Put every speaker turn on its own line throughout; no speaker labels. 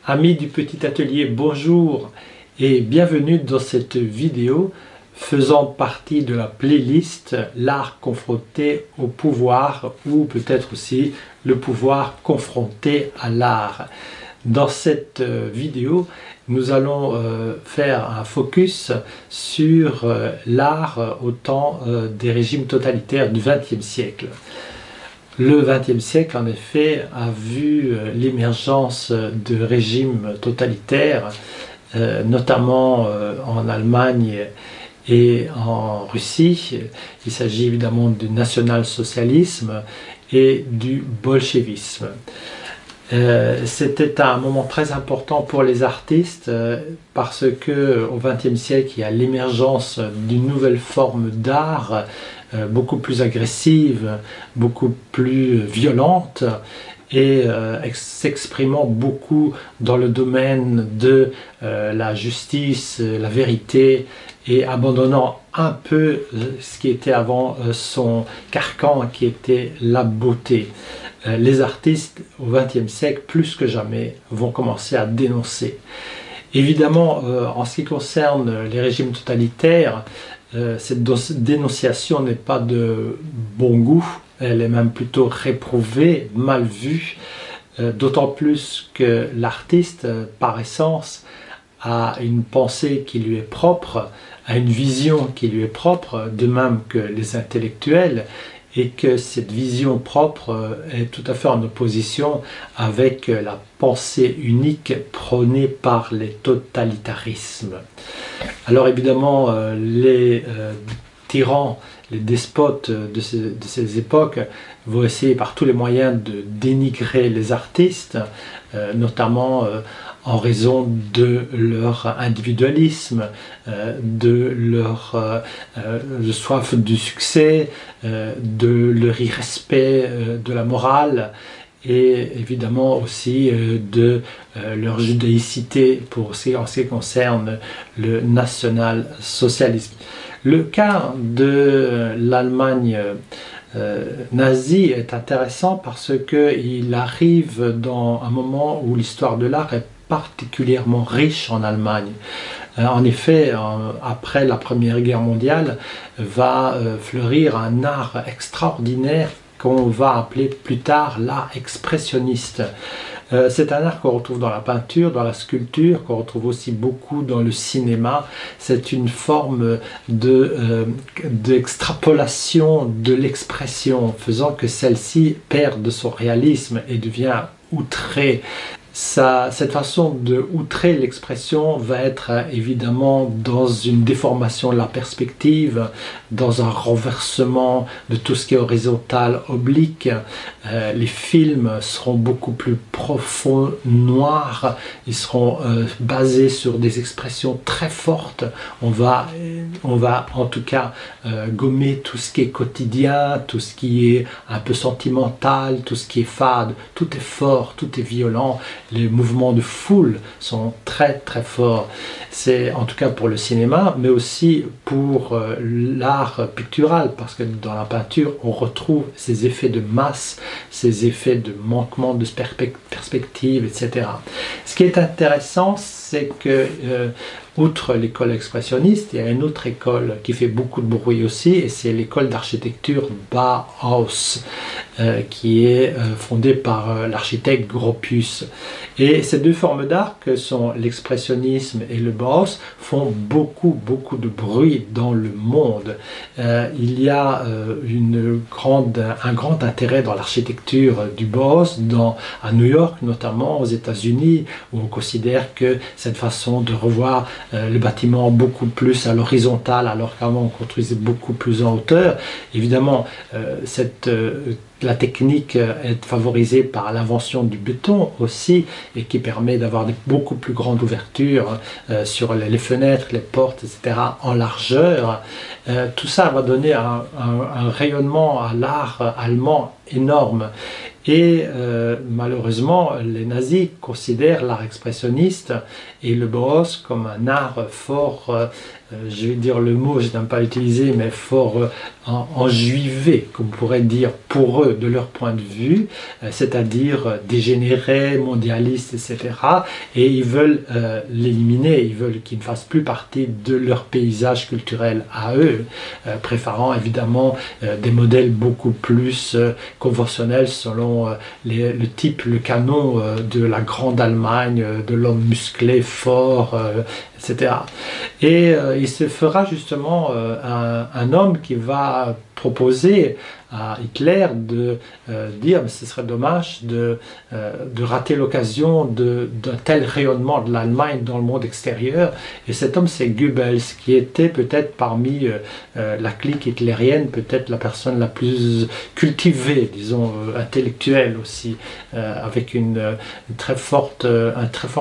Amis du Petit Atelier, bonjour et bienvenue dans cette vidéo faisant partie de la playlist L'art confronté au pouvoir ou peut-être aussi le pouvoir confronté à l'art. Dans cette vidéo, nous allons faire un focus sur l'art au temps des régimes totalitaires du XXe siècle. Le XXe siècle, en effet, a vu l'émergence de régimes totalitaires, notamment en Allemagne et en Russie. Il s'agit évidemment du national-socialisme et du bolchevisme. C'était un moment très important pour les artistes parce que au XXe siècle, il y a l'émergence d'une nouvelle forme d'art beaucoup plus agressive, beaucoup plus violente et s'exprimant beaucoup dans le domaine de la justice, la vérité et abandonnant un peu ce qui était avant son carcan qui était la beauté. Les artistes au XXe siècle, plus que jamais, vont commencer à dénoncer. Évidemment, en ce qui concerne les régimes totalitaires, cette dénonciation n'est pas de bon goût, elle est même plutôt réprouvée, mal vue, d'autant plus que l'artiste, par essence, a une pensée qui lui est propre, a une vision qui lui est propre, de même que les intellectuels, et que cette vision propre est tout à fait en opposition avec la pensée unique prônée par les totalitarismes. Alors évidemment, les tyrans, les despotes de ces époques vont essayer par tous les moyens de dénigrer les artistes, notamment en raison de leur individualisme, de leur soif du succès, de leur irrespect de la morale et évidemment aussi de leur judaïcité en ce qui concerne le national-socialisme. Le cas de l'Allemagne nazie est intéressant parce qu'il arrive dans un moment où l'histoire de l'art est particulièrement riche en Allemagne. En effet, après la Première Guerre mondiale, va fleurir un art extraordinaire qu'on va appeler plus tard l'art expressionniste. C'est un art qu'on retrouve dans la peinture, dans la sculpture, qu'on retrouve aussi beaucoup dans le cinéma. C'est une forme d'extrapolation de l'expression, faisant que celle-ci perd de son réalisme et devient outrée. Cette façon de outrer l'expression va être évidemment dans une déformation de la perspective, dans un renversement de tout ce qui est horizontal, oblique. Les films seront beaucoup plus profonds, noirs, ils seront basés sur des expressions très fortes. On va en tout cas gommer tout ce qui est quotidien, tout ce qui est un peu sentimental, tout ce qui est fade, tout est fort, tout est violent. Les mouvements de foule sont très très forts. C'est en tout cas pour le cinéma, mais aussi pour l'art pictural, parce que dans la peinture, on retrouve ces effets de masse, ces effets de manquement de perspective, etc. Ce qui est intéressant, c'est que outre l'école expressionniste, il y a une autre école qui fait beaucoup de bruit aussi, et c'est l'école d'architecture Bauhaus, qui est fondée par l'architecte Gropius. Et ces deux formes d'art, que sont l'expressionnisme et le Bauhaus, font beaucoup de bruit dans le monde. Il y a un grand intérêt dans l'architecture du Bauhaus, à New York notamment, aux États-Unis, où on considère que cette façon de revoir le bâtiment beaucoup plus à l'horizontale, alors qu'avant on construisait beaucoup plus en hauteur. Évidemment, la technique est favorisée par l'invention du béton aussi, et qui permet d'avoir beaucoup plus grandes ouvertures sur les fenêtres, les portes, etc. en largeur. Tout ça va donner un rayonnement à l'art allemand énorme. Et malheureusement, les nazis considèrent l'art expressionniste et le Bauhaus comme un art fort je vais dire le mot, je n'aime pas l'utiliser, mais fort enjuivé, comme on pourrait dire, pour eux, de leur point de vue, c'est-à-dire dégénérés, mondialistes, etc. Et ils veulent l'éliminer, ils veulent qu'il ne fasse plus partie de leur paysage culturel à eux, préférant évidemment des modèles beaucoup plus conventionnels selon le type, le canon de la grande Allemagne, de l'homme musclé, fort, etc. Et il se fera justement un homme qui va proposer à Hitler de dire ce serait dommage de rater l'occasion d'un tel rayonnement de l'Allemagne dans le monde extérieur. Et cet homme, c'est Goebbels, qui était peut-être parmi la clique hitlérienne, peut-être la personne la plus cultivée, disons intellectuelle aussi, avec une très forte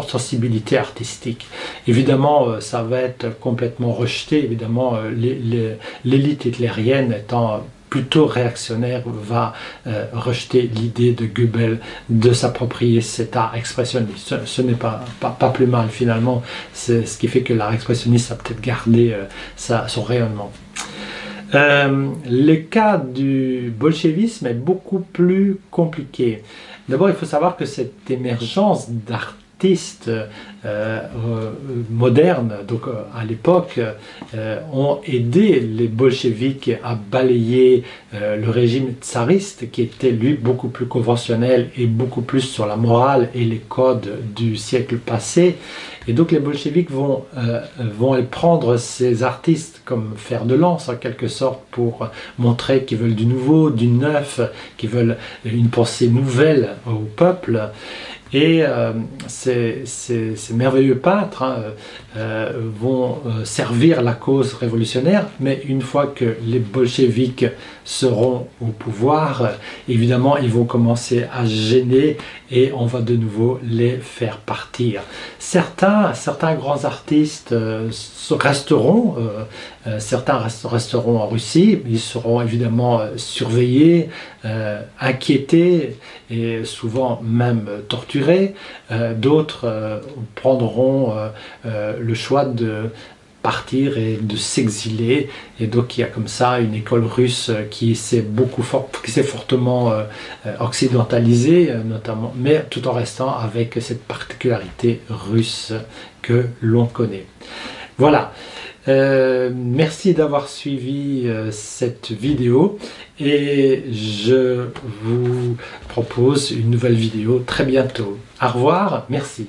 sensibilité artistique. Évidemment, ça va être complètement rejeté, évidemment, l'élite hitlérienne étant plutôt réactionnaire, va rejeter l'idée de Goebbels de s'approprier cet art expressionniste. Ce n'est pas plus mal finalement, c'est ce qui fait que l'art expressionniste a peut-être gardé son rayonnement. Le cas du bolchevisme est beaucoup plus compliqué. D'abord, il faut savoir que cette émergence d'artistes modernes, donc à l'époque, ont aidé les bolcheviks à balayer le régime tsariste, qui était lui beaucoup plus conventionnel et beaucoup plus sur la morale et les codes du siècle passé. Et donc les bolcheviks vont prendre ces artistes comme fer de lance en quelque sorte pour montrer qu'ils veulent du nouveau, du neuf, qu'ils veulent une pensée nouvelle au peuple. Et ces merveilleux peintres vont servir la cause révolutionnaire, mais une fois que les bolcheviks seront au pouvoir, évidemment ils vont commencer à gêner et on va de nouveau les faire partir. Certains grands artistes resteront, certains resteront en Russie, ils seront évidemment surveillés, inquiétés et souvent même torturés. D'autres prendront le choix de partir et de s'exiler, et donc il y a comme ça une école russe qui s'est fortement occidentalisée notamment, mais tout en restant avec cette particularité russe que l'on connaît. Voilà. Merci d'avoir suivi cette vidéo et je vous propose une nouvelle vidéo très bientôt. Au revoir, merci.